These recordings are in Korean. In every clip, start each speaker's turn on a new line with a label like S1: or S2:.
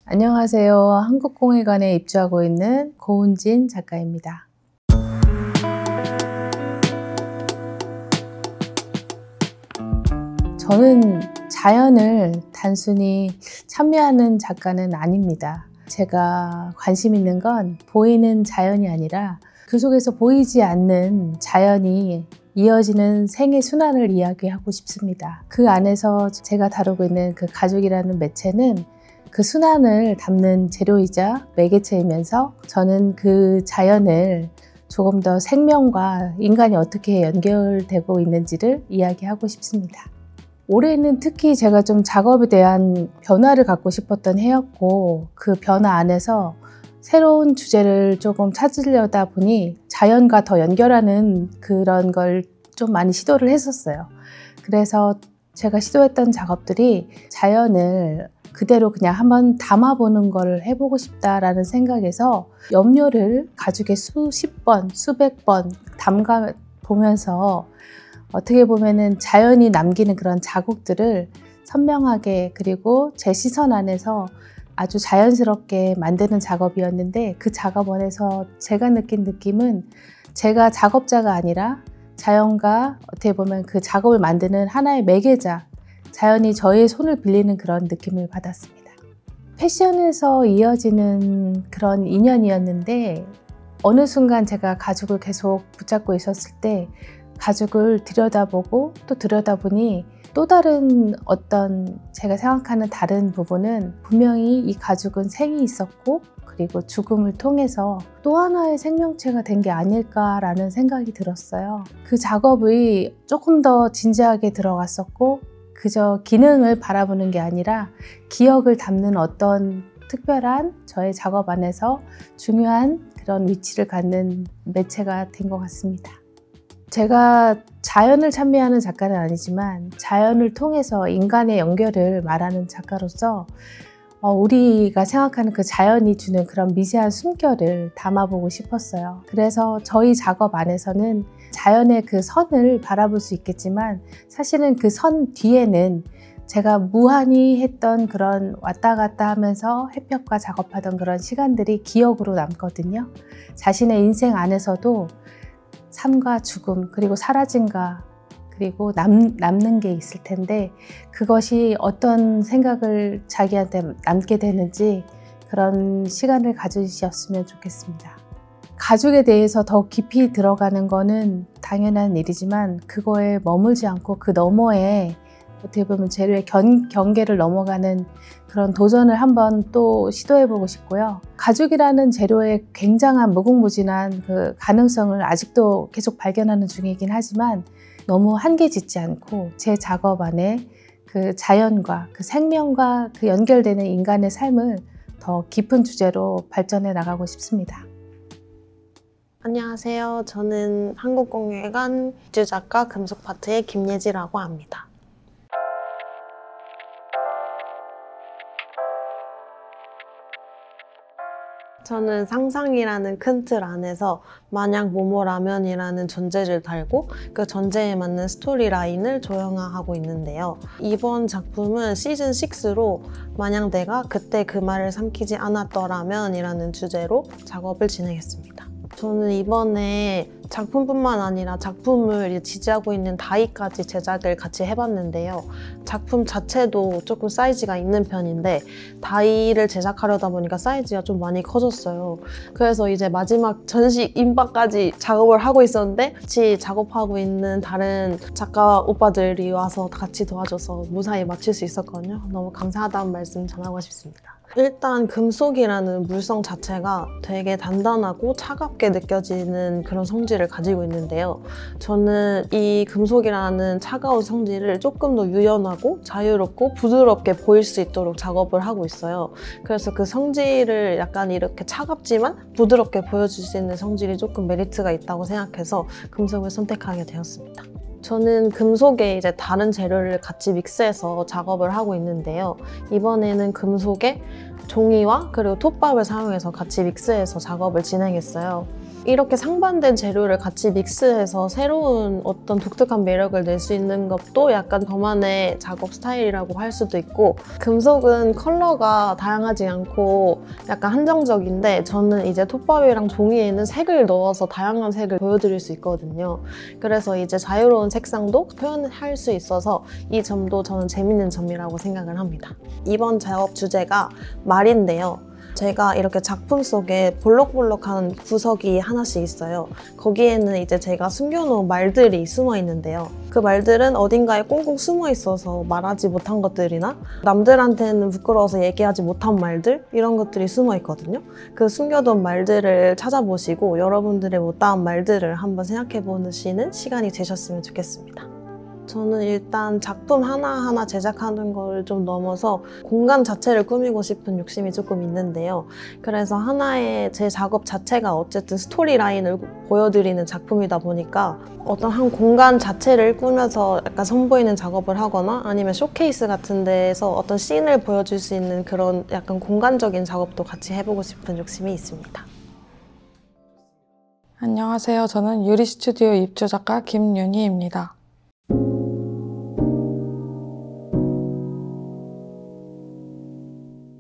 S1: 안녕하세요. 한국공예관에 입주하고 있는 고은진 작가입니다. 저는 자연을 단순히 참여하는 작가는 아닙니다. 제가 관심 있는 건 보이는 자연이 아니라 그 속에서 보이지 않는 자연이 이어지는 생의 순환을 이야기하고 싶습니다. 그 안에서 제가 다루고 있는 그 가죽이라는 매체는 그 순환을 담는 재료이자 매개체이면서 저는 그 자연을 조금 더 생명과 인간이 어떻게 연결되고 있는지를 이야기하고 싶습니다. 올해는 특히 제가 좀 작업에 대한 변화를 갖고 싶었던 해였고, 그 변화 안에서 새로운 주제를 조금 찾으려다 보니 자연과 더 연결하는 그런 걸 좀 많이 시도를 했었어요. 그래서 제가 시도했던 작업들이 자연을 그대로 그냥 한번 담아보는 걸 해보고 싶다라는 생각에서 염료를 가죽에 수십 번, 수백 번 담가 보면서 어떻게 보면은 자연이 남기는 그런 자국들을 선명하게, 그리고 제 시선 안에서 아주 자연스럽게 만드는 작업이었는데, 그 작업원에서 제가 느낀 느낌은 제가 작업자가 아니라 자연과 어떻게 보면 그 작업을 만드는 하나의 매개자, 자연이 저의 손을 빌리는 그런 느낌을 받았습니다. 패션에서 이어지는 그런 인연이었는데, 어느 순간 제가 가죽을 계속 붙잡고 있었을 때 가죽을 들여다보고 또 들여다보니 또 다른 어떤 제가 생각하는 다른 부분은 분명히 이 가죽은 생이 있었고, 그리고 죽음을 통해서 또 하나의 생명체가 된 게 아닐까라는 생각이 들었어요. 그 작업이 조금 더 진지하게 들어갔었고, 그저 기능을 바라보는 게 아니라 기억을 담는 어떤 특별한 저의 작업 안에서 중요한 그런 위치를 갖는 매체가 된 것 같습니다. 제가 자연을 찬미하는 작가는 아니지만 자연을 통해서 인간의 연결을 말하는 작가로서 우리가 생각하는 그 자연이 주는 그런 미세한 숨결을 담아보고 싶었어요. 그래서 저희 작업 안에서는 자연의 그 선을 바라볼 수 있겠지만, 사실은 그 선 뒤에는 제가 무한히 했던 그런 왔다 갔다 하면서 햇볕과 작업하던 그런 시간들이 기억으로 남거든요. 자신의 인생 안에서도 삶과 죽음, 그리고 사라짐과 그리고 남는 게 있을 텐데, 그것이 어떤 생각을 자기한테 남게 되는지 그런 시간을 가지셨으면 좋겠습니다. 가죽에 대해서 더 깊이 들어가는 거는 당연한 일이지만, 그거에 머물지 않고 그 너머에 어떻게 보면 재료의 경계를 넘어가는 그런 도전을 한번 또 시도해보고 싶고요. 가죽이라는 재료의 굉장한 무궁무진한 그 가능성을 아직도 계속 발견하는 중이긴 하지만, 너무 한계 짓지 않고 제 작업 안에 그 자연과 그 생명과 그 연결되는 인간의 삶을 더 깊은 주제로 발전해 나가고 싶습니다.
S2: 안녕하세요. 저는 한국공예관 입주작가 금속파트의 김예지라고 합니다. 저는 상상이라는 큰 틀 안에서 만약 모모라면이라는 전제를 달고 그 전제에 맞는 스토리라인을 조형화하고 있는데요. 이번 작품은 시즌 6로 만약 내가 그때 그 말을 삼키지 않았더라면 이라는 주제로 작업을 진행했습니다. 저는 이번에 작품뿐만 아니라 작품을 지지하고 있는 다이까지 제작을 같이 해봤는데요. 작품 자체도 조금 사이즈가 있는 편인데 다이를 제작하려다 보니까 사이즈가 좀 많이 커졌어요. 그래서 이제 마지막 전시 임박까지 작업을 하고 있었는데 같이 작업하고 있는 다른 작가 오빠들이 와서 같이 도와줘서 무사히 마칠 수 있었거든요. 너무 감사하다는 말씀 전하고 싶습니다. 일단 금속이라는 물성 자체가 되게 단단하고 차갑게 느껴지는 그런 성질을 가지고 있는데요. 저는 이 금속이라는 차가운 성질을 조금 더 유연하고 자유롭고 부드럽게 보일 수 있도록 작업을 하고 있어요. 그래서 그 성질을 약간 이렇게 차갑지만 부드럽게 보여줄 수 있는 성질이 조금 메리트가 있다고 생각해서 금속을 선택하게 되었습니다. 저는 금속에 이제 다른 재료를 같이 믹스해서 작업을 하고 있는데요. 이번에는 금속에 종이와 그리고 톱밥을 사용해서 같이 믹스해서 작업을 진행했어요. 이렇게 상반된 재료를 같이 믹스해서 새로운 어떤 독특한 매력을 낼 수 있는 것도 약간 저만의 작업 스타일이라고 할 수도 있고, 금속은 컬러가 다양하지 않고 약간 한정적인데 저는 이제 톱밥이랑 종이에는 색을 넣어서 다양한 색을 보여드릴 수 있거든요. 그래서 이제 자유로운 색상도 표현할 수 있어서 이 점도 저는 재밌는 점이라고 생각을 합니다. 이번 작업 주제가 말인데요. 제가 이렇게 작품 속에 볼록볼록한 구석이 하나씩 있어요. 거기에는 이제 제가 숨겨놓은 말들이 숨어 있는데요. 그 말들은 어딘가에 꽁꽁 숨어 있어서 말하지 못한 것들이나 남들한테는 부끄러워서 얘기하지 못한 말들, 이런 것들이 숨어 있거든요. 그 숨겨둔 말들을 찾아보시고 여러분들의 못다한 말들을 한번 생각해 보시는 시간이 되셨으면 좋겠습니다. 저는 일단 작품 하나하나 제작하는 걸 좀 넘어서 공간 자체를 꾸미고 싶은 욕심이 조금 있는데요. 그래서 하나의 제 작업 자체가 어쨌든 스토리라인을 보여드리는 작품이다 보니까 어떤 한 공간 자체를 꾸며서 약간 선보이는 작업을 하거나 아니면 쇼케이스 같은 데에서 어떤 씬을 보여줄 수 있는 그런 약간 공간적인 작업도 같이 해보고 싶은 욕심이 있습니다.
S3: 안녕하세요. 저는 유리 스튜디오 입주 작가 김윤희입니다.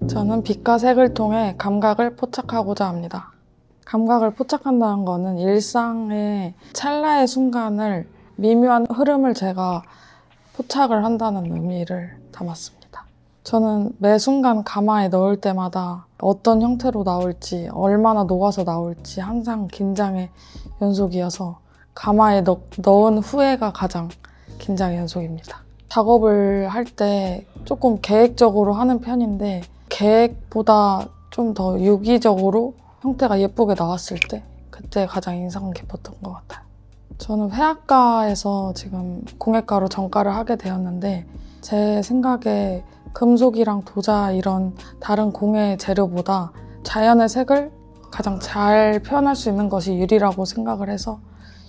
S3: 저는 빛과 색을 통해 감각을 포착하고자 합니다. 감각을 포착한다는 거는 일상의 찰나의 순간을, 미묘한 흐름을 제가 포착을 한다는 의미를 담았습니다. 저는 매 순간 가마에 넣을 때마다 어떤 형태로 나올지, 얼마나 녹아서 나올지 항상 긴장의 연속이어서 가마에 넣은 후에가 가장 긴장의 연속입니다. 작업을 할 때 조금 계획적으로 하는 편인데 계획보다 좀 더 유기적으로 형태가 예쁘게 나왔을 때 그때 가장 인상 깊었던 것 같아요. 저는 회화과에서 지금 공예과로 전과를 하게 되었는데 제 생각에 금속이랑 도자 이런 다른 공예 재료보다 자연의 색을 가장 잘 표현할 수 있는 것이 유리라고 생각을 해서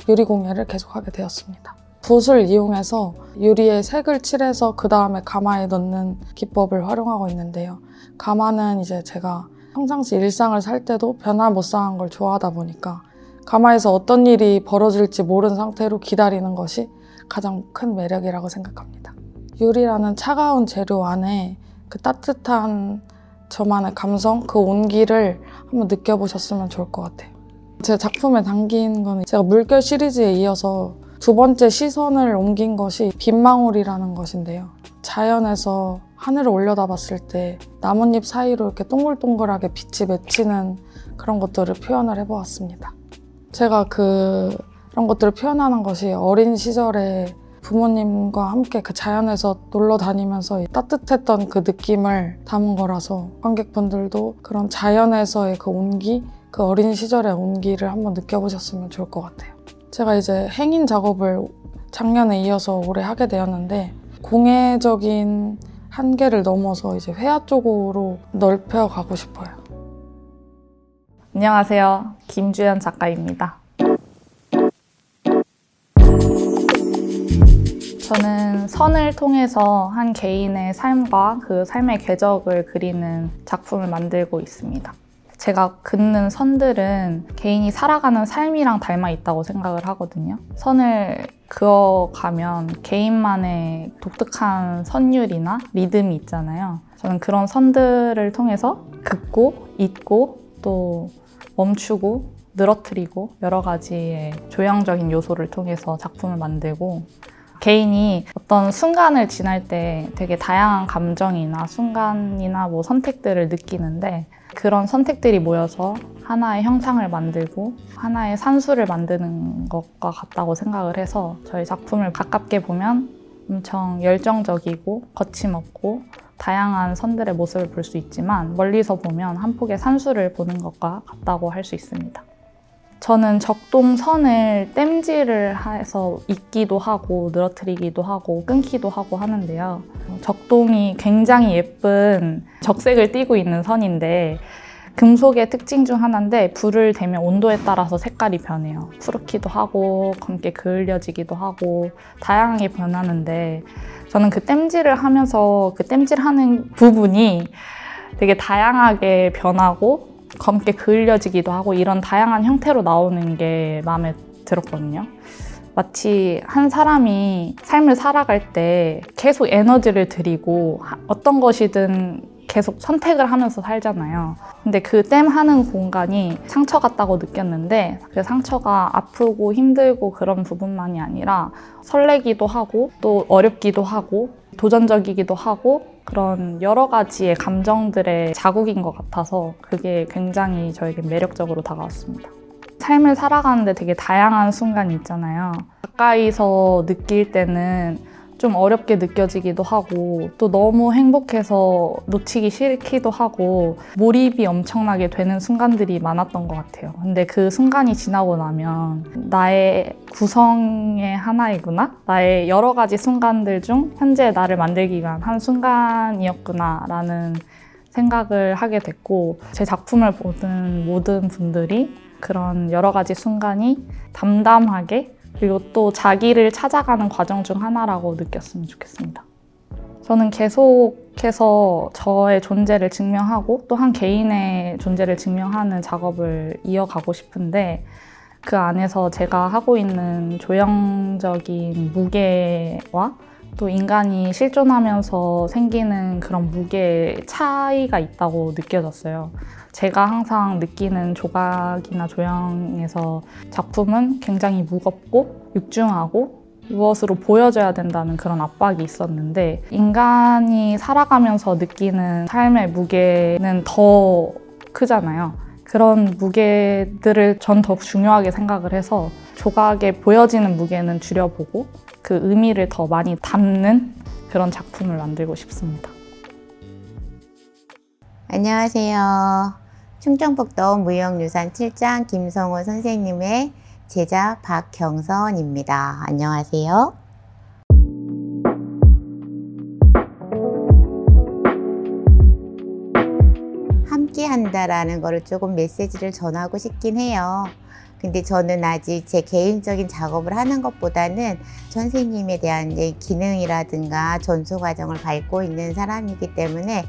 S3: 유리 공예를 계속하게 되었습니다. 붓을 이용해서 유리에 색을 칠해서 그 다음에 가마에 넣는 기법을 활용하고 있는데요. 가마는 이제 제가 평상시 일상을 살 때도 변화무쌍한 걸 좋아하다 보니까 가마에서 어떤 일이 벌어질지 모르는 상태로 기다리는 것이 가장 큰 매력이라고 생각합니다. 유리라는 차가운 재료 안에 그 따뜻한 저만의 감성, 그 온기를 한번 느껴보셨으면 좋을 것 같아요. 제 작품에 담긴 거는 제가 물결 시리즈에 이어서 두 번째 시선을 옮긴 것이 빗망울이라는 것인데요. 자연에서 하늘을 올려다봤을 때 나뭇잎 사이로 이렇게 동글동글하게 빛이 맺히는 그런 것들을 표현을 해보았습니다. 제가 그런 것들을 표현하는 것이 어린 시절에 부모님과 함께 그 자연에서 놀러 다니면서 따뜻했던 그 느낌을 담은 거라서 관객분들도 그런 자연에서의 그 온기, 그 어린 시절의 온기를 한번 느껴보셨으면 좋을 것 같아요. 제가 이제 행인 작업을 작년에 이어서 올해 하게 되었는데 공예적인 한계를 넘어서 이제 회화 쪽으로 넓혀가고 싶어요.
S4: 안녕하세요. 김주연 작가입니다. 저는 선을 통해서 한 개인의 삶과 그 삶의 궤적을 그리는 작품을 만들고 있습니다. 제가 긋는 선들은 개인이 살아가는 삶이랑 닮아 있다고 생각을 하거든요. 선을 그어가면 개인만의 독특한 선율이나 리듬이 있잖아요. 저는 그런 선들을 통해서 긋고, 잇고, 또 멈추고, 늘어뜨리고 여러 가지의 조형적인 요소를 통해서 작품을 만들고, 개인이 어떤 순간을 지날 때 되게 다양한 감정이나 순간이나 뭐 선택들을 느끼는데 그런 선택들이 모여서 하나의 형상을 만들고 하나의 산수를 만드는 것과 같다고 생각을 해서 저희 작품을 가깝게 보면 엄청 열정적이고 거침없고 다양한 선들의 모습을 볼 수 있지만 멀리서 보면 한 폭의 산수를 보는 것과 같다고 할 수 있습니다. 저는 적동선을 땜질을 해서 잇기도 하고 늘어뜨리기도 하고 끊기도 하고 하는데요. 적동이 굉장히 예쁜 적색을 띠고 있는 선인데 금속의 특징 중 하나인데 불을 대면 온도에 따라서 색깔이 변해요. 푸르기도 하고 검게 그을려지기도 하고 다양하게 변하는데 저는 그 땜질을 하면서 그 땜질하는 부분이 되게 다양하게 변하고 검게 그을려지기도 하고 이런 다양한 형태로 나오는 게 마음에 들었거든요. 마치 한 사람이 삶을 살아갈 때 계속 에너지를 들이고 어떤 것이든 계속 선택을 하면서 살잖아요. 근데 그 땜하는 공간이 상처 같다고 느꼈는데 그 상처가 아프고 힘들고 그런 부분만이 아니라 설레기도 하고 또 어렵기도 하고 도전적이기도 하고 그런 여러 가지의 감정들의 자국인 것 같아서 그게 굉장히 저에게 매력적으로 다가왔습니다. 삶을 살아가는데 되게 다양한 순간이 있잖아요. 가까이서 느낄 때는 좀 어렵게 느껴지기도 하고 또 너무 행복해서 놓치기 싫기도 하고 몰입이 엄청나게 되는 순간들이 많았던 것 같아요. 근데 그 순간이 지나고 나면 나의 구성의 하나이구나? 나의 여러 가지 순간들 중 현재 나를 만들기 위한 한 순간이었구나 라는 생각을 하게 됐고 제 작품을 보는 모든 분들이 그런 여러 가지 순간이 담담하게 그리고 또 자기를 찾아가는 과정 중 하나라고 느꼈으면 좋겠습니다. 저는 계속해서 저의 존재를 증명하고 또 한 개인의 존재를 증명하는 작업을 이어가고 싶은데 그 안에서 제가 하고 있는 조형적인 무게와 또 인간이 실존하면서 생기는 그런 무게의 차이가 있다고 느껴졌어요. 제가 항상 느끼는 조각이나 조형에서 작품은 굉장히 무겁고 육중하고 무엇으로 보여져야 된다는 그런 압박이 있었는데 인간이 살아가면서 느끼는 삶의 무게는 더 크잖아요. 그런 무게들을 전 더욱 중요하게 생각을 해서 조각에 보여지는 무게는 줄여보고 그 의미를 더 많이 담는 그런 작품을 만들고 싶습니다.
S5: 안녕하세요. 충청북도 무형유산 7장 김성호 선생님의 제자 박경선입니다. 안녕하세요. 함께 한다라는 거를 조금 메시지를 전하고 싶긴 해요. 근데 저는 아직 제 개인적인 작업을 하는 것보다는 선생님에 대한 기능이라든가 전수 과정을 밟고 있는 사람이기 때문에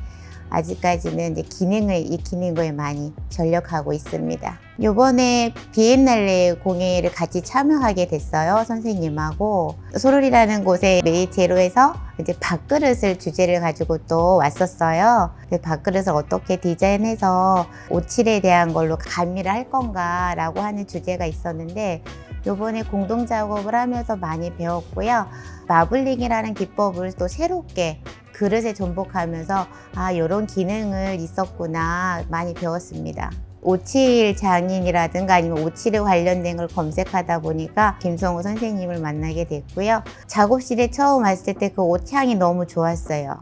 S5: 아직까지는 이제 기능을 익히는 거에 많이 전력하고 있습니다. 요번에 비엔날레 공예를 같이 참여하게 됐어요. 선생님하고 소룰이라는 곳에 메이제로에서 이제 밥그릇을 주제를 가지고 또 왔었어요. 밥그릇을 어떻게 디자인해서 오칠에 대한 걸로 가미를 할 건가 라고 하는 주제가 있었는데 요번에 공동 작업을 하면서 많이 배웠고요. 마블링이라는 기법을 또 새롭게 그릇에 전복하면서 아, 이런 기능을 있었구나 많이 배웠습니다. 오칠 장인이라든가 아니면 오칠에 관련된 걸 검색하다 보니까 김성호 선생님을 만나게 됐고요. 작업실에 처음 왔을 때 그 옷향이 너무 좋았어요.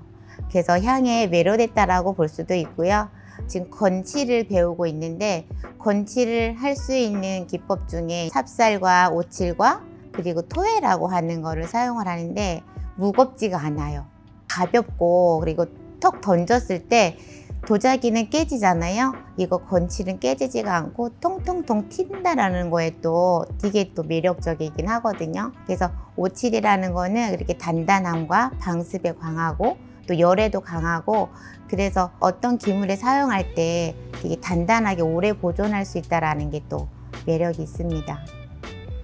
S5: 그래서 향에 매료됐다라고 볼 수도 있고요. 지금 건칠을 배우고 있는데 건칠을 할 수 있는 기법 중에 삽살과 오칠과 그리고 토해라고 하는 거를 사용을 하는데 무겁지가 않아요. 가볍고 그리고 턱 던졌을 때 도자기는 깨지잖아요. 이거 건칠은 깨지지가 않고 통통통 튄다라는 거에 또 되게 또 매력적이긴 하거든요. 그래서 오칠이라는 거는 그렇게 단단함과 방습에 강하고 또 열에도 강하고 그래서 어떤 기물에 사용할 때 되게 단단하게 오래 보존할 수 있다는 게 또 매력이 있습니다.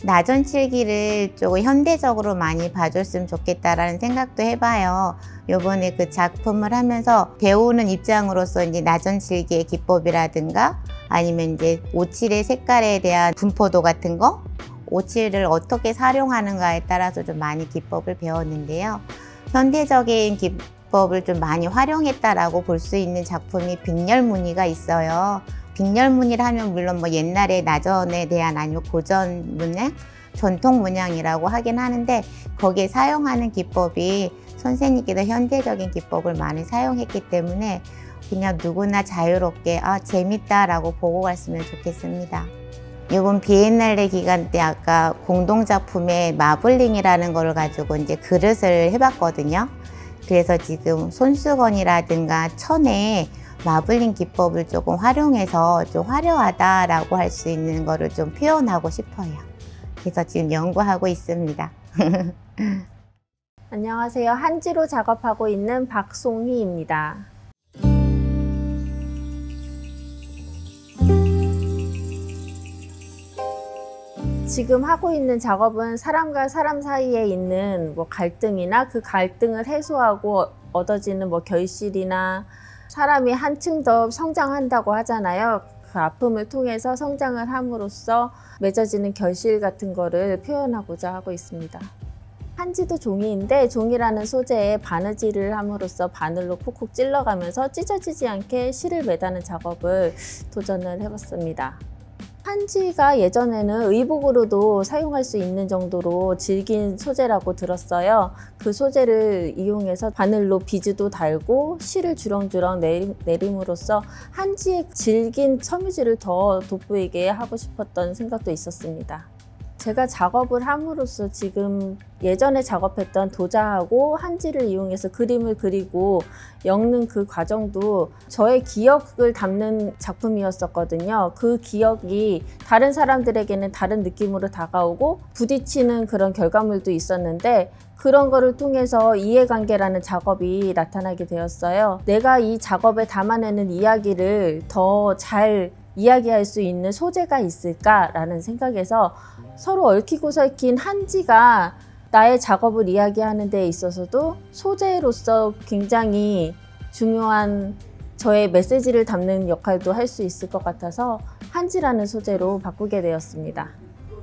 S5: 나전칠기를 조금 현대적으로 많이 봐줬으면 좋겠다라는 생각도 해봐요. 요번에 그 작품을 하면서 배우는 입장으로서 이제 나전칠기의 기법이라든가 아니면 이제 오칠의 색깔에 대한 분포도 같은 거, 오칠을 어떻게 활용하는가에 따라서 좀 많이 기법을 배웠는데요. 현대적인 기법을 좀 많이 활용했다라고 볼 수 있는 작품이 빅렬무늬가 있어요. 빅렬무늬를 하면 물론 뭐 옛날에 나전에 대한 아니면 고전 문양, 전통 문양이라고 하긴 하는데 거기에 사용하는 기법이 선생님께서 현대적인 기법을 많이 사용했기 때문에 그냥 누구나 자유롭게 아 재밌다라고 보고 갔으면 좋겠습니다. 이번 비엔날레 기간 때 아까 공동작품에 마블링이라는 걸 가지고 이제 그릇을 해봤거든요. 그래서 지금 손수건이라든가 천에 마블링 기법을 조금 활용해서 좀 화려하다라고 할 수 있는 거를 좀 표현하고 싶어요. 그래서 지금 연구하고 있습니다.
S6: 안녕하세요. 한지로 작업하고 있는 박송희입니다. 지금 하고 있는 작업은 사람과 사람 사이에 있는 뭐 갈등이나 그 갈등을 해소하고 얻어지는 뭐 결실이나 사람이 한층 더 성장한다고 하잖아요. 그 아픔을 통해서 성장을 함으로써 맺어지는 결실 같은 거를 표현하고자 하고 있습니다. 한지도 종이인데 종이라는 소재에 바느질을 함으로써 바늘로 콕콕 찔러가면서 찢어지지 않게 실을 매다는 작업을 도전을 해봤습니다. 한지가 예전에는 의복으로도 사용할 수 있는 정도로 질긴 소재라고 들었어요. 그 소재를 이용해서 바늘로 비즈도 달고 실을 주렁주렁 내림으로써 한지의 질긴 섬유질을 더 돋보이게 하고 싶었던 생각도 있었습니다. 제가 작업을 함으로써 지금 예전에 작업했던 도자하고 한지를 이용해서 그림을 그리고 엮는 그 과정도 저의 기억을 담는 작품이었었거든요. 그 기억이 다른 사람들에게는 다른 느낌으로 다가오고 부딪히는 그런 결과물도 있었는데 그런 거를 통해서 이해관계라는 작업이 나타나게 되었어요. 내가 이 작업에 담아내는 이야기를 더 잘 이야기할 수 있는 소재가 있을까라는 생각에서 서로 얽히고 설킨 한지가 나의 작업을 이야기하는 데 있어서도 소재로서 굉장히 중요한 저의 메시지를 담는 역할도 할 수 있을 것 같아서 한지라는 소재로 바꾸게 되었습니다.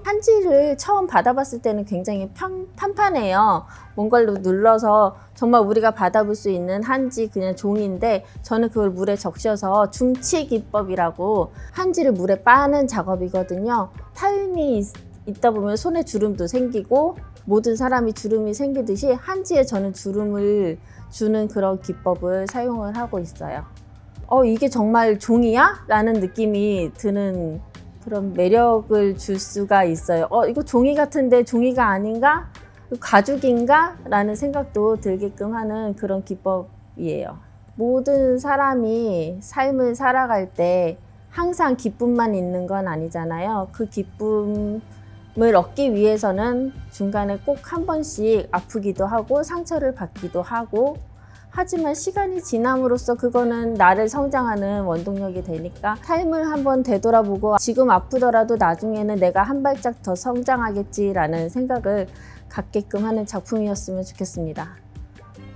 S6: 한지를 처음 받아봤을 때는 굉장히 판판해요. 뭔가로 눌러서 정말 우리가 받아볼 수 있는 한지 그냥 종이인데 저는 그걸 물에 적셔서 중치 기법이라고 한지를 물에 빠는 작업이거든요. 타임이 있다 보면 손에 주름도 생기고 모든 사람이 주름이 생기듯이 한지에 저는 주름을 주는 그런 기법을 사용을 하고 있어요. 이게 정말 종이야? 라는 느낌이 드는 그런 매력을 줄 수가 있어요. 이거 종이 같은데 종이가 아닌가? 가죽인가? 라는 생각도 들게끔 하는 그런 기법이에요. 모든 사람이 삶을 살아갈 때 항상 기쁨만 있는 건 아니잖아요. 그 기쁨을 얻기 위해서는 중간에 꼭 한 번씩 아프기도 하고 상처를 받기도 하고 하지만 시간이 지남으로써 그거는 나를 성장하는 원동력이 되니까 삶을 한번 되돌아보고 지금 아프더라도 나중에는 내가 한 발짝 더 성장하겠지라는 생각을 갖게끔 하는 작품이었으면 좋겠습니다.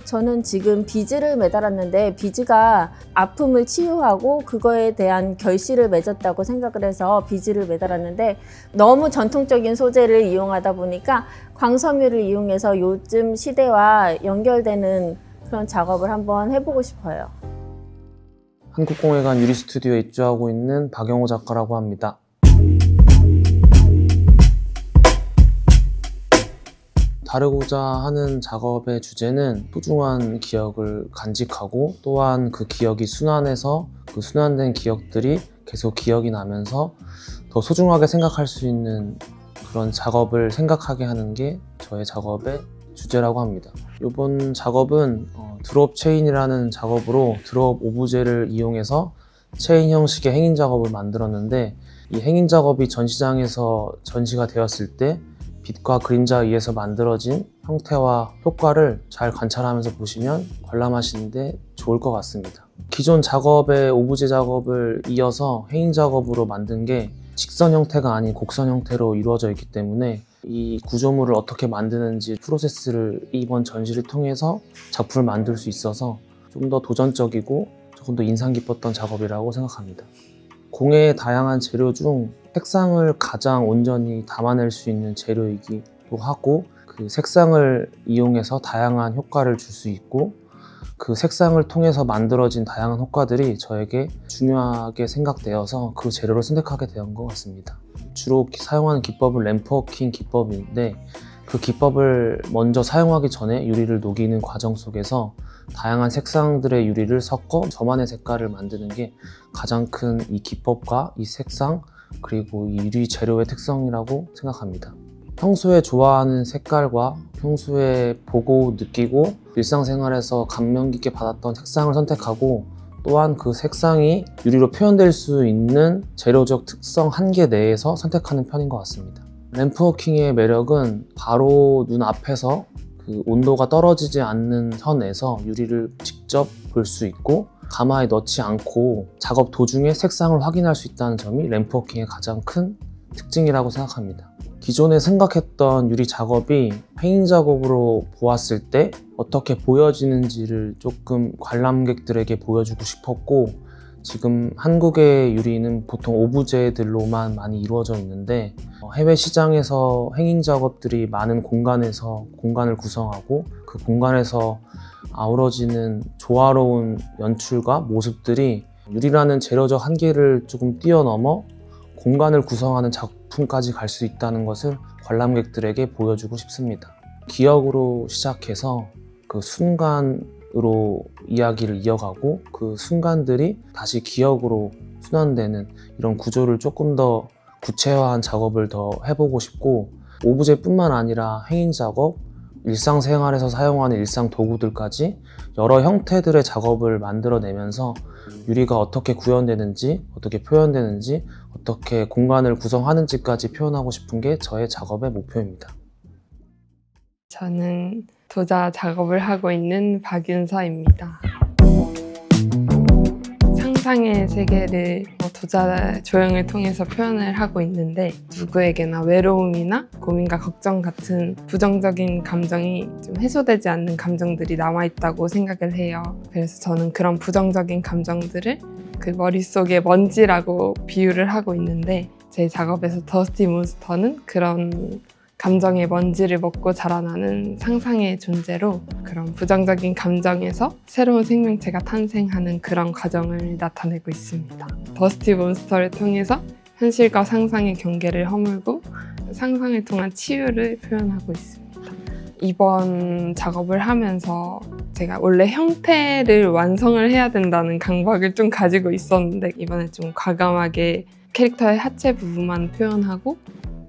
S6: 저는 지금 비즈를 매달았는데 비즈가 아픔을 치유하고 그거에 대한 결실을 맺었다고 생각을 해서 비즈를 매달았는데 너무 전통적인 소재를 이용하다 보니까 광섬유를 이용해서 요즘 시대와 연결되는 그런 작업을 한번 해보고 싶어요.
S7: 한국공예관 유리스튜디오에 입주하고 있는 박영호 작가라고 합니다. 다루고자 하는 작업의 주제는 소중한 기억을 간직하고 또한 그 기억이 순환해서 그 순환된 기억들이 계속 기억이 나면서 더 소중하게 생각할 수 있는 그런 작업을 생각하게 하는 게 저의 작업의 주제라고 합니다. 이번 작업은 드롭 체인이라는 작업으로 드롭 오브제를 이용해서 체인 형식의 행인 작업을 만들었는데 이 행인 작업이 전시장에서 전시가 되었을 때 빛과 그림자에 의해서 만들어진 형태와 효과를 잘 관찰하면서 보시면 관람하시는데 좋을 것 같습니다. 기존 작업의 오브제 작업을 이어서 행인 작업으로 만든 게 직선 형태가 아닌 곡선 형태로 이루어져 있기 때문에 이 구조물을 어떻게 만드는지 프로세스를 이번 전시를 통해서 작품을 만들 수 있어서 좀 더 도전적이고 조금 더 인상 깊었던 작업이라고 생각합니다. 공예의 다양한 재료 중 색상을 가장 온전히 담아낼 수 있는 재료이기도 하고 그 색상을 이용해서 다양한 효과를 줄 수 있고 그 색상을 통해서 만들어진 다양한 효과들이 저에게 중요하게 생각되어서 그 재료를 선택하게 된 것 같습니다. 주로 사용하는 기법은 램프워킹 기법인데 그 기법을 먼저 사용하기 전에 유리를 녹이는 과정 속에서 다양한 색상들의 유리를 섞어 저만의 색깔을 만드는 게 가장 큰 이 기법과 이 색상 그리고 이 유리 재료의 특성이라고 생각합니다. 평소에 좋아하는 색깔과 평소에 보고 느끼고 일상생활에서 감명 깊게 받았던 색상을 선택하고 또한 그 색상이 유리로 표현될 수 있는 재료적 특성 한계 내에서 선택하는 편인 것 같습니다. 램프워킹의 매력은 바로 눈앞에서 그 온도가 떨어지지 않는 선에서 유리를 직접 볼 수 있고 가마에 넣지 않고 작업 도중에 색상을 확인할 수 있다는 점이 램프워킹의 가장 큰 특징이라고 생각합니다. 기존에 생각했던 유리 작업이 행인 작업으로 보았을 때 어떻게 보여지는지를 조금 관람객들에게 보여주고 싶었고, 지금 한국의 유리는 보통 오브제들로만 많이 이루어져 있는데 해외 시장에서 행인 작업들이 많은 공간에서 공간을 구성하고 그 공간에서 아우러지는 조화로운 연출과 모습들이 유리라는 재료적 한계를 조금 뛰어넘어 공간을 구성하는 작품까지 갈 수 있다는 것을 관람객들에게 보여주고 싶습니다. 기억으로 시작해서 그 순간으로 이야기를 이어가고 그 순간들이 다시 기억으로 순환되는 이런 구조를 조금 더 구체화한 작업을 더 해보고 싶고, 오브제뿐만 아니라 행인 작업, 일상생활에서 사용하는 일상 도구들까지 여러 형태들의 작업을 만들어내면서 유리가 어떻게 구현되는지, 어떻게 표현되는지, 어떻게 공간을 구성하는지까지 표현하고 싶은 게 저의 작업의 목표입니다.
S8: 저는 도자 작업을 하고 있는 박윤서입니다. 상상의 세계를 도자 조형을 통해서 표현을 하고 있는데, 누구에게나 외로움이나 고민과 걱정 같은 부정적인 감정이 좀 해소되지 않는 감정들이 남아있다고 생각을 해요. 그래서 저는 그런 부정적인 감정들을 그 머릿속에 먼지라고 비유를 하고 있는데, 제 작업에서 더스티 몬스터는 그런 감정의 먼지를 먹고 자라나는 상상의 존재로 그런 부정적인 감정에서 새로운 생명체가 탄생하는 그런 과정을 나타내고 있습니다. 더스티 몬스터를 통해서 현실과 상상의 경계를 허물고 상상을 통한 치유를 표현하고 있습니다. 이번 작업을 하면서 제가 원래 형태를 완성을 해야 된다는 강박을 좀 가지고 있었는데, 이번에 좀 과감하게 캐릭터의 하체 부분만 표현하고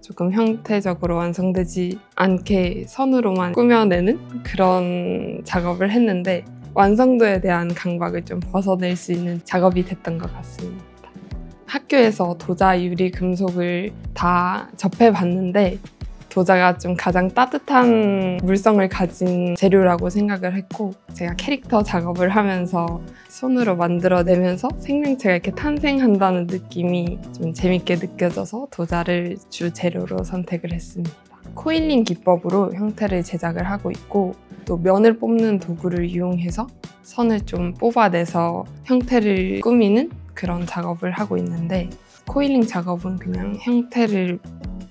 S8: 조금 형태적으로 완성되지 않게 선으로만 꾸며내는 그런 작업을 했는데, 완성도에 대한 강박을 좀 벗어낼 수 있는 작업이 됐던 것 같습니다. 학교에서 도자, 유리, 금속을 다 접해봤는데 도자가 좀 가장 따뜻한 물성을 가진 재료라고 생각을 했고, 제가 캐릭터 작업을 하면서 손으로 만들어내면서 생명체가 이렇게 탄생한다는 느낌이 좀 재밌게 느껴져서 도자를 주 재료로 선택을 했습니다. 코일링 기법으로 형태를 제작을 하고 있고, 또 면을 뽑는 도구를 이용해서 선을 좀 뽑아내서 형태를 꾸미는 그런 작업을 하고 있는데, 코일링 작업은 그냥 형태를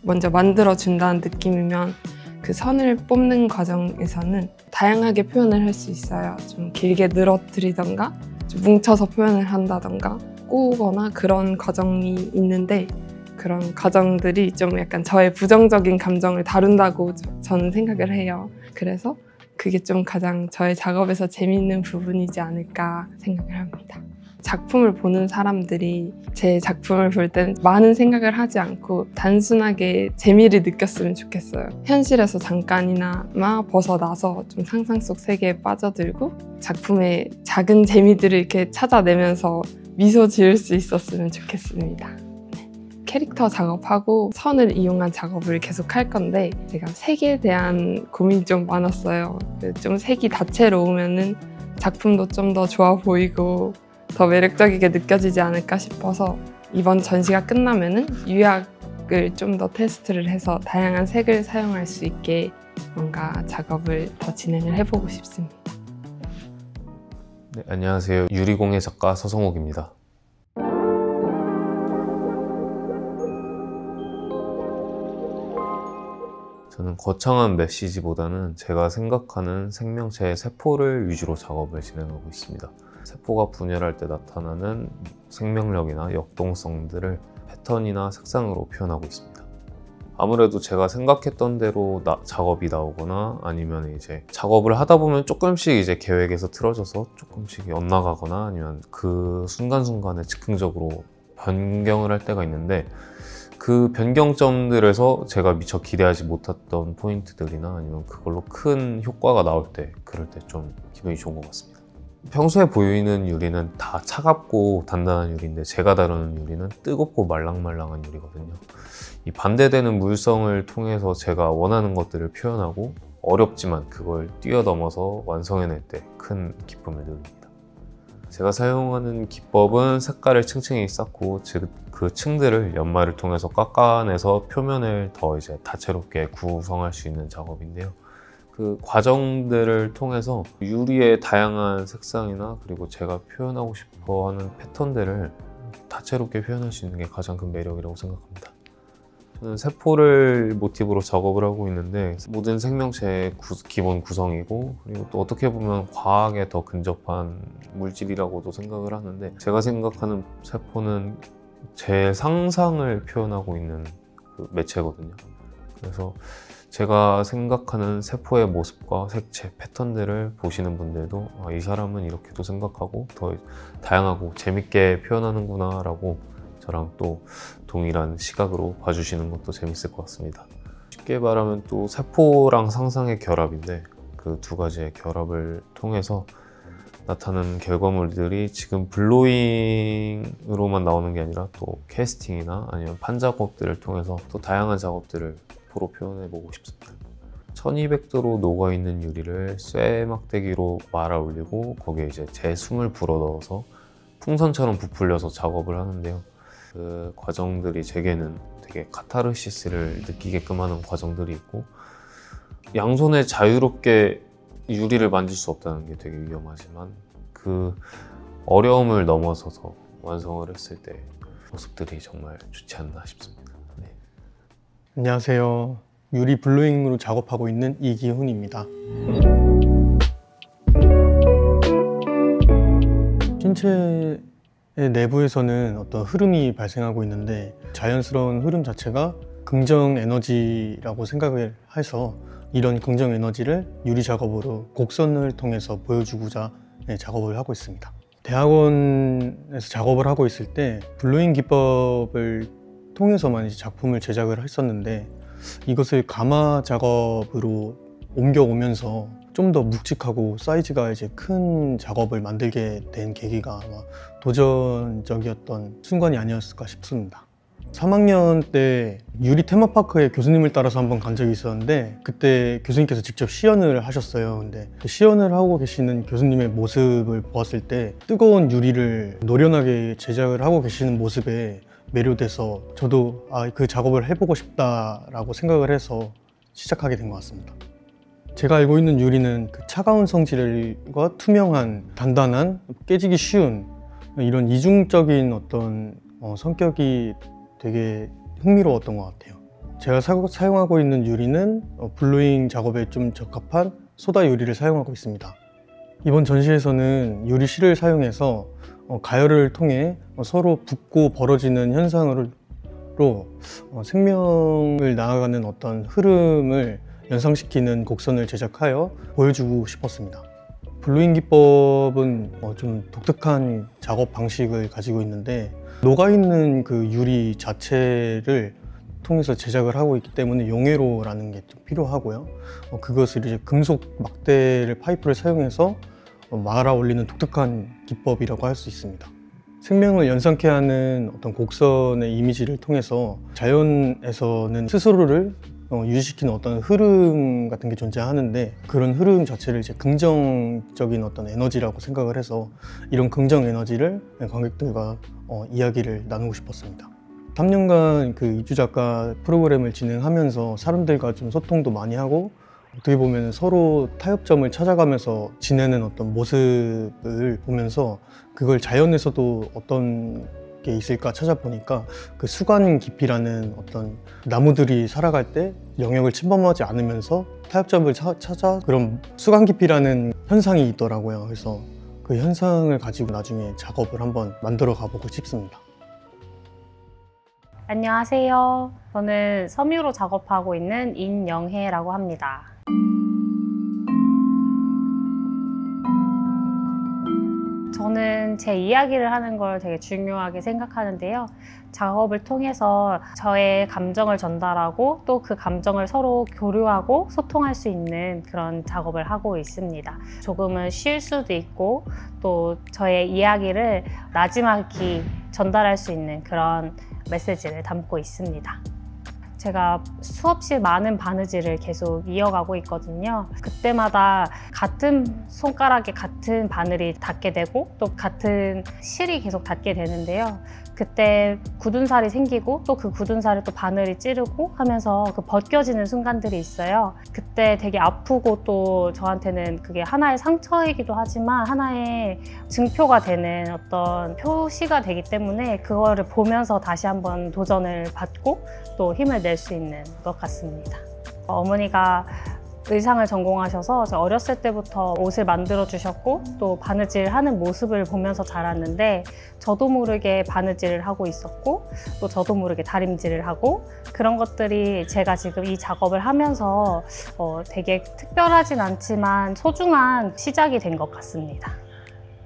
S8: 먼저 만들어준다는 느낌이면 그 선을 뽑는 과정에서는 다양하게 표현을 할 수 있어요. 좀 길게 늘어뜨리던가 좀 뭉쳐서 표현을 한다던가 꼬우거나 그런 과정이 있는데, 그런 과정들이 좀 약간 저의 부정적인 감정을 다룬다고 저는 생각을 해요. 그래서 그게 좀 가장 저의 작업에서 재미있는 부분이지 않을까 생각을 합니다. 작품을 보는 사람들이 제 작품을 볼 땐 많은 생각을 하지 않고 단순하게 재미를 느꼈으면 좋겠어요. 현실에서 잠깐이나마 벗어나서 좀 상상 속 세계에 빠져들고 작품의 작은 재미들을 이렇게 찾아내면서 미소 지을 수 있었으면 좋겠습니다. 캐릭터 작업하고 선을 이용한 작업을 계속 할 건데, 제가 색에 대한 고민이 좀 많았어요. 좀 색이 다채로우면은 작품도 좀 더 좋아 보이고 더 매력적이게 느껴지지 않을까 싶어서 이번 전시가 끝나면은 유약을 좀 더 테스트를 해서 다양한 색을 사용할 수 있게 뭔가 작업을 더 진행을 해보고 싶습니다.
S9: 네, 안녕하세요. 유리공예 작가 서성욱입니다. 저는 거창한 메시지보다는 제가 생각하는 생명체의 세포를 위주로 작업을 진행하고 있습니다. 세포가 분열할 때 나타나는 생명력이나 역동성들을 패턴이나 색상으로 표현하고 있습니다. 아무래도 제가 생각했던 대로 작업이 나오거나 아니면 이제 작업을 하다 보면 조금씩 이제 계획에서 틀어져서 조금씩 엇나가거나 아니면 그 순간순간에 즉흥적으로 변경을 할 때가 있는데, 그 변경점들에서 제가 미처 기대하지 못했던 포인트들이나 아니면 그걸로 큰 효과가 나올 때, 그럴 때 좀 기분이 좋은 것 같습니다. 평소에 보이는 유리는 다 차갑고 단단한 유리인데, 제가 다루는 유리는 뜨겁고 말랑말랑한 유리거든요. 이 반대되는 물성을 통해서 제가 원하는 것들을 표현하고 어렵지만 그걸 뛰어넘어서 완성해낼 때 큰 기쁨을 느낍니다. 제가 사용하는 기법은 색깔을 층층이 쌓고 그 층들을 연마를 통해서 깎아내서 표면을 더 이제 다채롭게 구성할 수 있는 작업인데요. 그 과정들을 통해서 유리의 다양한 색상이나 그리고 제가 표현하고 싶어 하는 패턴들을 다채롭게 표현할 수 있는 게 가장 큰 매력이라고 생각합니다. 저는 세포를 모티브로 작업을 하고 있는데 모든 생명체의 기본 구성이고 그리고 또 어떻게 보면 과학에 더 근접한 물질이라고도 생각을 하는데 제가 생각하는 세포는 제 상상을 표현하고 있는 그 매체거든요. 그래서 제가 생각하는 세포의 모습과 색채, 패턴들을 보시는 분들도 이 사람은 이렇게도 생각하고 더 다양하고 재밌게 표현하는구나 라고 저랑 또 동일한 시각으로 봐주시는 것도 재밌을 것 같습니다. 쉽게 말하면 또 세포랑 상상의 결합인데 그 두 가지의 결합을 통해서 나타나는 결과물들이 지금 블로잉으로만 나오는 게 아니라 또 캐스팅이나 아니면 판작업들을 통해서 또 다양한 작업들을 포로 표현해보고 싶습니다. 1200도로 녹아있는 유리를 쇠 막대기로 말아 올리고 거기에 이제 제 숨을 불어넣어서 풍선처럼 부풀려서 작업을 하는데요. 그 과정들이 제게는 되게 카타르시스를 느끼게끔 하는 과정들이 있고 양손에 자유롭게 유리를 만질 수 없다는 게 되게 위험하지만 그 어려움을 넘어서서 완성을 했을 때 모습들이 정말 좋지 않나 싶습니다. 네.
S10: 안녕하세요. 유리 블로잉으로 작업하고 있는 이기훈입니다. 신체의 내부에서는 어떤 흐름이 발생하고 있는데 자연스러운 흐름 자체가 긍정 에너지라고 생각을 해서 이런 긍정 에너지를 유리 작업으로 곡선을 통해서 보여주고자 작업을 하고 있습니다. 대학원에서 작업을 하고 있을 때 블로잉 기법을 통해서만 이제 작품을 제작을 했었는데 이것을 가마 작업으로 옮겨오면서 좀 더 묵직하고 사이즈가 이제 큰 작업을 만들게 된 계기가 아마 도전적이었던 순간이 아니었을까 싶습니다. 3학년 때 유리 테마파크에 교수님을 따라서 한번 간 적이 있었는데 그때 교수님께서 직접 시연을 하셨어요. 근데 그 시연을 하고 계시는 교수님의 모습을 보았을 때 뜨거운 유리를 노련하게 제작을 하고 계시는 모습에 매료돼서 저도 그 작업을 해보고 싶다라고 생각을 해서 시작하게 된 것 같습니다. 제가 알고 있는 유리는 그 차가운 성질과 투명한, 단단한, 깨지기 쉬운 이런 이중적인 어떤 성격이 되게 흥미로웠던 것 같아요. 제가 사용하고 있는 유리는 블로잉 작업에 좀 적합한 소다 유리를 사용하고 있습니다. 이번 전시에서는 유리 실을 사용해서 가열을 통해 서로 붓고 벌어지는 현상으로 생명을 나아가는 어떤 흐름을 연상시키는 곡선을 제작하여 보여주고 싶었습니다. 블로잉 기법은 좀 독특한 작업 방식을 가지고 있는데 녹아있는 그 유리 자체를 통해서 제작을 하고 있기 때문에 용해로라는 게 좀 필요하고요. 그것을 이제 금속 막대를 파이프를 사용해서 말아 올리는 독특한 기법이라고 할 수 있습니다. 생명을 연상케 하는 어떤 곡선의 이미지를 통해서 자연에서는 스스로를 유지시키는 어떤 흐름 같은 게 존재하는데 그런 흐름 자체를 이제 긍정적인 어떤 에너지라고 생각을 해서 이런 긍정 에너지를 관객들과 이야기를 나누고 싶었습니다. 3년간 그 이주 작가 프로그램을 진행하면서 사람들과 좀 소통도 많이 하고 어떻게 보면 서로 타협점을 찾아가면서 지내는 어떤 모습을 보면서 그걸 자연에서도 어떤 게 있을까 찾아보니까 그 수관 깊이라는 어떤 나무들이 살아갈 때 영역을 침범하지 않으면서 타협점을 찾아 그런 수관 깊이라는 현상이 있더라고요. 그래서 그 현상을 가지고 나중에 작업을 한번 만들어 가보고 싶습니다.
S11: 안녕하세요. 저는 섬유로 작업하고 있는 인영혜라고 합니다. 저는 제 이야기를 하는 걸 되게 중요하게 생각하는데요. 작업을 통해서 저의 감정을 전달하고 또 그 감정을 서로 교류하고 소통할 수 있는 그런 작업을 하고 있습니다. 조금은 쉴 수도 있고 또 저의 이야기를 나지막이 전달할 수 있는 그런 메시지를 담고 있습니다. 제가 수없이 많은 바느질을 계속 이어가고 있거든요. 그때마다 같은 손가락에 같은 바늘이 닿게 되고 또 같은 실이 계속 닿게 되는데요. 그때 굳은 살이 생기고 또 그 굳은 살을 또 바늘이 찌르고 하면서 그 벗겨지는 순간들이 있어요. 그때 되게 아프고 또 저한테는 그게 하나의 상처이기도 하지만 하나의 증표가 되는 어떤 표시가 되기 때문에 그거를 보면서 다시 한번 도전을 받고 또 힘을 낼 수 있는 것 같습니다. 어머니가 의상을 전공하셔서 저 어렸을 때부터 옷을 만들어 주셨고 또 바느질 하는 모습을 보면서 자랐는데 저도 모르게 바느질을 하고 있었고 또 저도 모르게 다림질을 하고 그런 것들이 제가 지금 이 작업을 하면서 되게 특별하진 않지만 소중한 시작이 된 것 같습니다.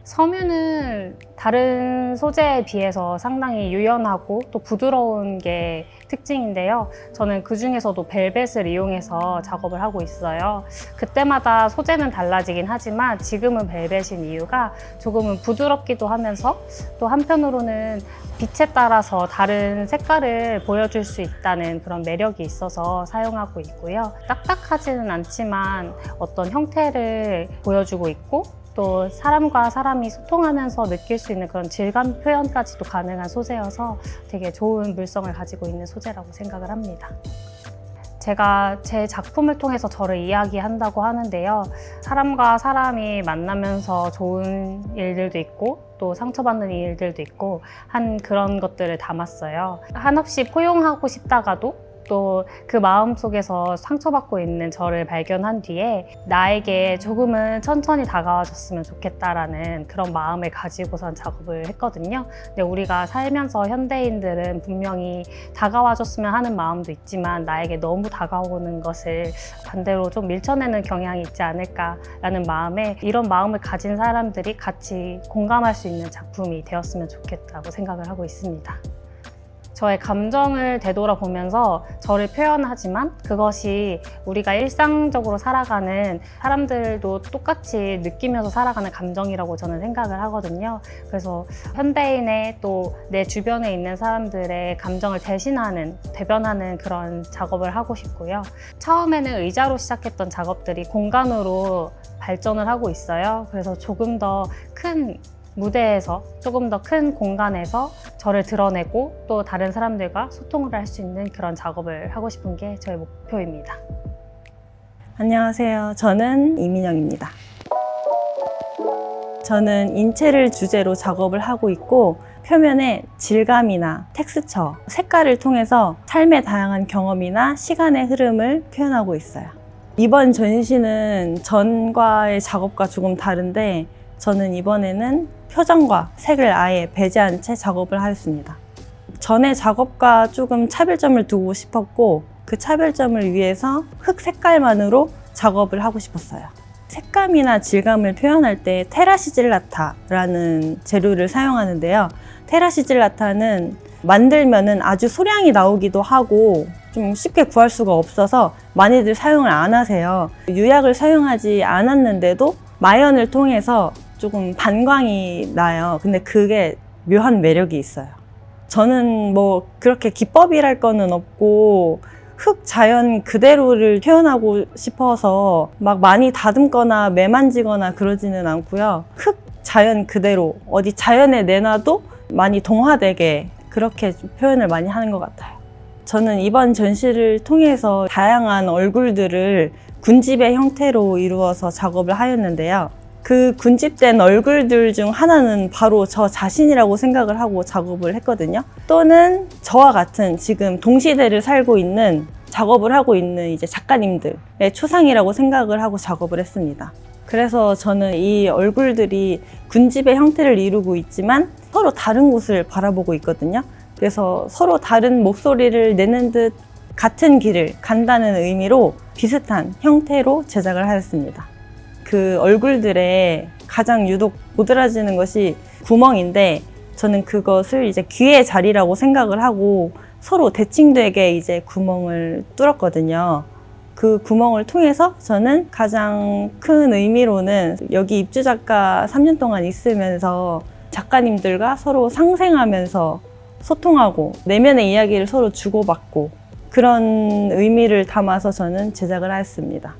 S11: 섬유는 다른 소재에 비해서 상당히 유연하고 또 부드러운 게 특징인데요. 저는 그 중에서도 벨벳을 이용해서 작업을 하고 있어요. 그때마다 소재는 달라지긴 하지만 지금은 벨벳인 이유가 조금은 부드럽기도 하면서 또 한편으로는 빛에 따라서 다른 색깔을 보여줄 수 있다는 그런 매력이 있어서 사용하고 있고요. 딱딱하지는 않지만 어떤 형태를 보여주고 있고 또 사람과 사람이 소통하면서 느낄 수 있는 그런 질감 표현까지도 가능한 소재여서 되게 좋은 물성을 가지고 있는 소재라고 생각을 합니다. 제가 제 작품을 통해서 저를 이야기한다고 하는데요. 사람과 사람이 만나면서 좋은 일들도 있고 또 상처받는 일들도 있고 한 그런 것들을 담았어요. 한없이 포용하고 싶다가도 또 그 마음속에서 상처받고 있는 저를 발견한 뒤에 나에게 조금은 천천히 다가와줬으면 좋겠다라는 그런 마음을 가지고선 작업을 했거든요. 근데 우리가 살면서 현대인들은 분명히 다가와줬으면 하는 마음도 있지만 나에게 너무 다가오는 것을 반대로 좀 밀쳐내는 경향이 있지 않을까라는 마음에 이런 마음을 가진 사람들이 같이 공감할 수 있는 작품이 되었으면 좋겠다고 생각을 하고 있습니다. 저의 감정을 되돌아보면서 저를 표현하지만 그것이 우리가 일상적으로 살아가는 사람들도 똑같이 느끼면서 살아가는 감정이라고 저는 생각을 하거든요. 그래서 현대인의 또 내 주변에 있는 사람들의 감정을 대변하는 그런 작업을 하고 싶고요. 처음에는 의자로 시작했던 작업들이 공간으로 발전을 하고 있어요. 그래서 조금 더 큰 무대에서 조금 더 큰 공간에서 저를 드러내고 또 다른 사람들과 소통을 할 수 있는 그런 작업을 하고 싶은 게 저의 목표입니다.
S12: 안녕하세요. 저는 이민영입니다. 저는 인체를 주제로 작업을 하고 있고 표면의 질감이나 텍스처, 색깔을 통해서 삶의 다양한 경험이나 시간의 흐름을 표현하고 있어요. 이번 전시는 전과의 작업과 조금 다른데 저는 이번에는 표정과 색을 아예 배제한 채 작업을 하였습니다. 전의 작업과 조금 차별점을 두고 싶었고 그 차별점을 위해서 흙 색깔만으로 작업을 하고 싶었어요. 색감이나 질감을 표현할 때 테라시질라타라는 재료를 사용하는데요. 테라시질라타는 만들면은 아주 소량이 나오기도 하고 좀 쉽게 구할 수가 없어서 많이들 사용을 안 하세요. 유약을 사용하지 않았는데도 마연을 통해서 조금 반광이 나요. 근데 그게 묘한 매력이 있어요. 저는 뭐 그렇게 기법이랄 거는 없고 흙 자연 그대로를 표현하고 싶어서 막 많이 다듬거나 매만지거나 그러지는 않고요. 흙 자연 그대로 어디 자연에 내놔도 많이 동화되게 그렇게 표현을 많이 하는 것 같아요. 저는 이번 전시를 통해서 다양한 얼굴들을 군집의 형태로 이루어서 작업을 하였는데요. 그 군집된 얼굴들 중 하나는 바로 저 자신이라고 생각을 하고 작업을 했거든요. 또는 저와 같은 지금 동시대를 살고 있는 작업을 하고 있는 이제 작가님들의 초상이라고 생각을 하고 작업을 했습니다. 그래서 저는 이 얼굴들이 군집의 형태를 이루고 있지만 서로 다른 곳을 바라보고 있거든요. 그래서 서로 다른 목소리를 내는 듯 같은 길을 간다는 의미로 비슷한 형태로 제작을 하였습니다. 그 얼굴들의 가장 유독 도드라지는 것이 구멍인데 저는 그것을 이제 귀의 자리라고 생각을 하고 서로 대칭되게 이제 구멍을 뚫었거든요. 그 구멍을 통해서 저는 가장 큰 의미로는 여기 입주 작가 3년 동안 있으면서 작가님들과 서로 상생하면서 소통하고 내면의 이야기를 서로 주고받고 그런 의미를 담아서 저는 제작을 하였습니다.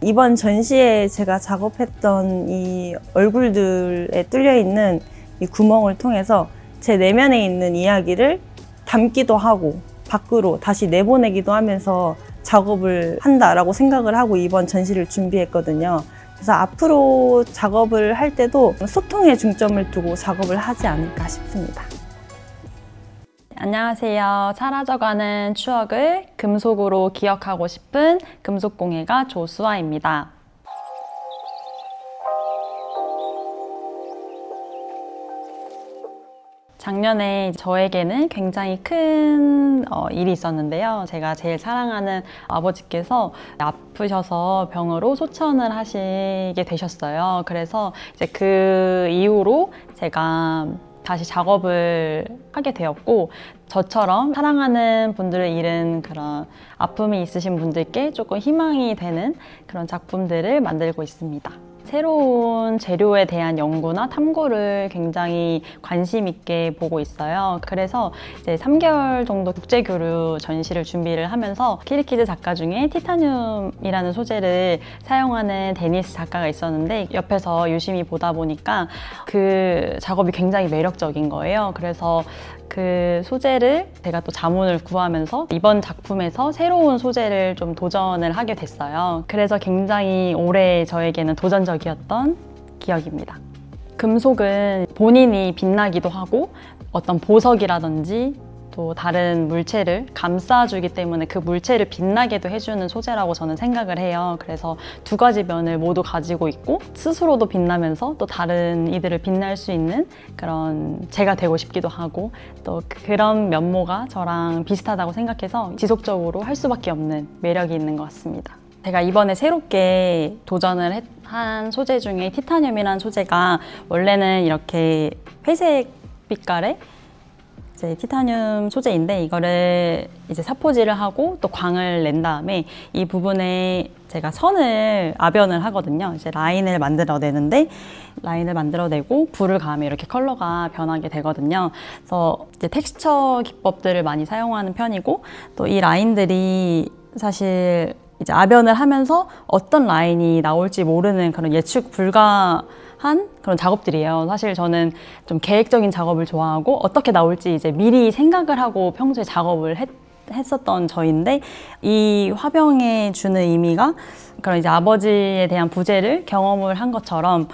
S12: 이번 전시에 제가 작업했던 이 얼굴들에 뚫려있는 이 구멍을 통해서 제 내면에 있는 이야기를 담기도 하고 밖으로 다시 내보내기도 하면서 작업을 한다라고 생각을 하고 이번 전시를 준비했거든요. 그래서 앞으로 작업을 할 때도 소통에 중점을 두고 작업을 하지 않을까 싶습니다.
S13: 안녕하세요. 사라져가는 추억을 금속으로 기억하고 싶은 금속공예가 조수아입니다. 작년에 저에게는 굉장히 큰 일이 있었는데요. 제가 제일 사랑하는 아버지께서 아프셔서 병으로 소천을 하시게 되셨어요. 그래서 이제 그 이후로 제가 다시 작업을 하게 되었고, 저처럼 사랑하는 분들을 잃은 그런 아픔이 있으신 분들께 조금 희망이 되는 그런 작품들을 만들고 있습니다. 새로운 재료에 대한 연구나 탐구를 굉장히 관심 있게 보고 있어요. 그래서 이제 3개월 정도 국제교류 전시를 준비를 하면서 키리키즈 작가 중에 티타늄이라는 소재를 사용하는 데니스 작가가 있었는데 옆에서 유심히 보다 보니까 그 작업이 굉장히 매력적인 거예요. 그래서 그 소재를 제가 또 자문을 구하면서 이번 작품에서 새로운 소재를 좀 도전을 하게 됐어요. 그래서 굉장히 올해 저에게는 도전적이었던 기억입니다. 금속은 본인이 빛나기도 하고 어떤 보석이라든지 또 다른 물체를 감싸주기 때문에 그 물체를 빛나게도 해주는 소재라고 저는 생각을 해요. 그래서 두 가지 면을 모두 가지고 있고 스스로도 빛나면서 또 다른 이들을 빛날 수 있는 그런 제가 되고 싶기도 하고 또 그런 면모가 저랑 비슷하다고 생각해서 지속적으로 할 수밖에 없는 매력이 있는 것 같습니다. 제가 이번에 새롭게 도전을 한 소재 중에 티타늄이라는 소재가 원래는 이렇게 회색 빛깔의 이제 티타늄 소재인데 이거를 이제 사포질을 하고 또 광을 낸 다음에 이 부분에 제가 선을 압연을 하거든요. 이제 라인을 만들어내는데 라인을 만들어내고 불을 가하면 이렇게 컬러가 변하게 되거든요. 그래서 이제 텍스처 기법들을 많이 사용하는 편이고 또 이 라인들이 사실 이제 압연을 하면서 어떤 라인이 나올지 모르는 그런 예측 불가한 그런 작업들이에요. 사실 저는 좀 계획적인 작업을 좋아하고 어떻게 나올지 이제 미리 생각을 하고 평소에 작업을 했었던 저인데 이 화병에 주는 의미가 그런 이제 아버지에 대한 부재를 경험을 한 것처럼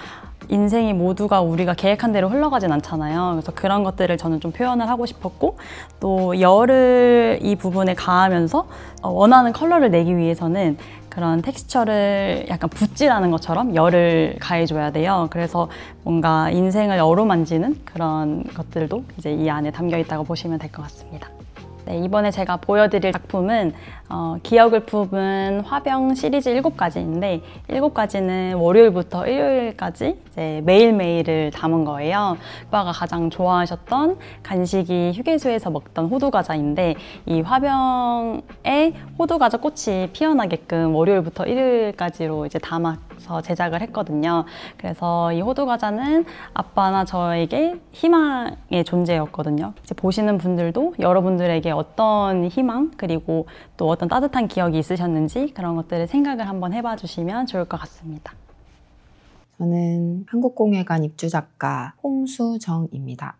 S13: 인생이 모두가 우리가 계획한 대로 흘러가진 않잖아요. 그래서 그런 것들을 저는 좀 표현을 하고 싶었고 또 열을 이 부분에 가하면서 원하는 컬러를 내기 위해서는 그런 텍스처를 약간 붓질하는 것처럼 열을 가해줘야 돼요. 그래서 뭔가 인생을 어루만지는 그런 것들도 이제 이 안에 담겨 있다고 보시면 될 것 같습니다. 네, 이번에 제가 보여드릴 작품은 기억을 품은 화병 시리즈 7가지인데 7가지는 월요일부터 일요일까지 이제 매일매일을 담은 거예요. 오빠가 가장 좋아하셨던 간식이 휴게소에서 먹던 호두과자인데 이 화병에 호두과자 꽃이 피어나게끔 월요일부터 일요일까지로 이제 담아서 제작을 했거든요. 그래서 이 호두과자는 아빠나 저에게 희망의 존재였거든요. 이제 보시는 분들도 여러분들에게 어떤 희망 그리고 또 어떤 따뜻한 기억이 있으셨는지 그런 것들을 생각을 한번 해봐 주시면 좋을 것 같습니다.
S14: 저는 한국공예관 입주작가 홍수정입니다.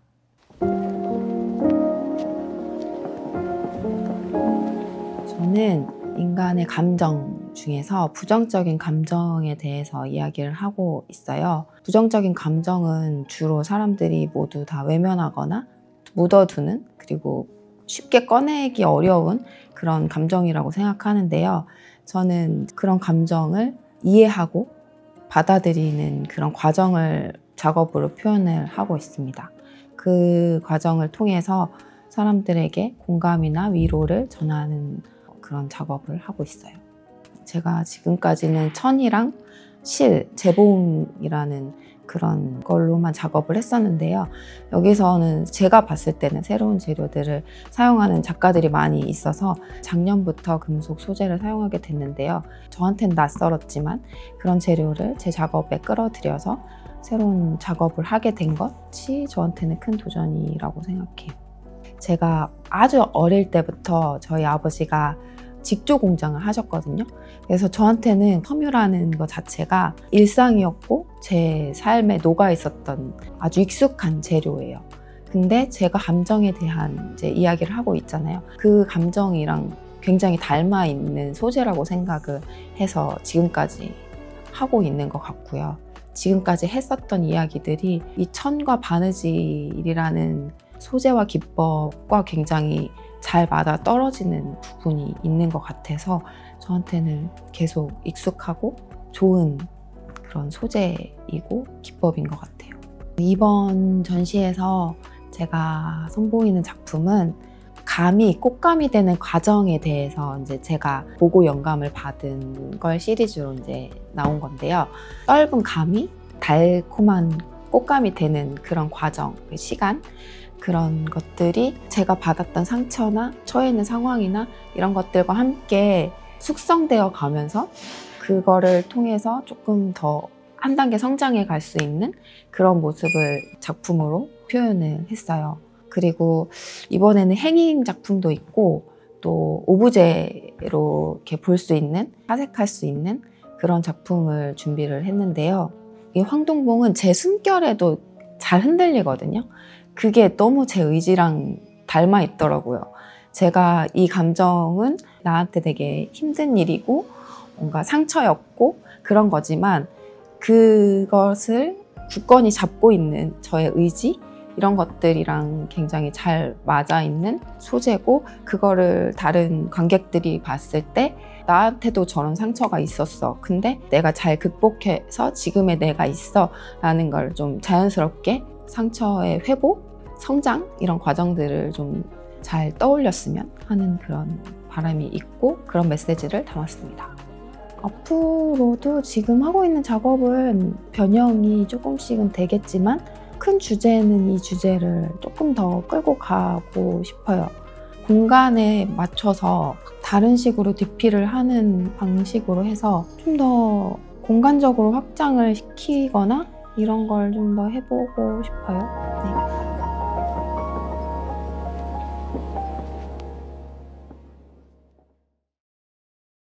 S14: 저는 인간의 감정 중에서 부정적인 감정에 대해서 이야기를 하고 있어요. 부정적인 감정은 주로 사람들이 모두 다 외면하거나 묻어두는 그리고 쉽게 꺼내기 어려운 그런 감정이라고 생각하는데요. 저는 그런 감정을 이해하고 받아들이는 그런 과정을 작업으로 표현을 하고 있습니다. 그 과정을 통해서 사람들에게 공감이나 위로를 전하는 그런 작업을 하고 있어요. 제가 지금까지는 천이랑 실, 재봉이라는 그런 걸로만 작업을 했었는데요. 여기서는 제가 봤을 때는 새로운 재료들을 사용하는 작가들이 많이 있어서 작년부터 금속 소재를 사용하게 됐는데요. 저한테는 낯설었지만 그런 재료를 제 작업에 끌어들여서 새로운 작업을 하게 된 것이 저한테는 큰 도전이라고 생각해요. 제가 아주 어릴 때부터 저희 아버지가 직조 공장을 하셨거든요. 그래서 저한테는 섬유라는 것 자체가 일상이었고 제 삶에 녹아 있었던 아주 익숙한 재료예요. 근데 제가 감정에 대한 이제 이야기를 하고 있잖아요. 그 감정이랑 굉장히 닮아 있는 소재라고 생각을 해서 지금까지 하고 있는 것 같고요. 지금까지 했었던 이야기들이 이 천과 바느질이라는 소재와 기법과 굉장히 잘 맞아 떨어지는 부분이 있는 것 같아서 저한테는 계속 익숙하고 좋은 그런 소재이고 기법인 것 같아요. 이번 전시에서 제가 선보이는 작품은 감이 꽃감이 되는 과정에 대해서 이제 제가 보고 영감을 받은 걸 시리즈로 이제 나온 건데요. 떫은 감이 달콤한 꽃감이 되는 그런 과정, 그 시간, 그런 것들이 제가 받았던 상처나 처해 있는 상황이나 이런 것들과 함께 숙성되어 가면서 그거를 통해서 조금 더 한 단계 성장해 갈 수 있는 그런 모습을 작품으로 표현을 했어요. 그리고 이번에는 행잉 작품도 있고 또 오브제로 이렇게 볼 수 있는, 사색할 수 있는 그런 작품을 준비를 했는데요. 이 황동봉은 제 숨결에도 잘 흔들리거든요. 그게 너무 제 의지랑 닮아 있더라고요. 제가 이 감정은 나한테 되게 힘든 일이고 뭔가 상처였고 그런 거지만 그것을 굳건히 잡고 있는 저의 의지 이런 것들이랑 굉장히 잘 맞아 있는 소재고 그거를 다른 관객들이 봤을 때 나한테도 저런 상처가 있었어. 근데 내가 잘 극복해서 지금의 내가 있어 라는 걸 좀 자연스럽게 상처의 회복, 성장 이런 과정들을 좀 잘 떠올렸으면 하는 그런 바람이 있고 그런 메시지를 담았습니다. 앞으로도 지금 하고 있는 작업은 변형이 조금씩은 되겠지만 큰 주제는 이 주제를 조금 더 끌고 가고 싶어요. 공간에 맞춰서 다른 식으로 디피를 하는 방식으로 해서 좀 더 공간적으로 확장을 시키거나 이런 걸 좀 더 해보고 싶어요. 네.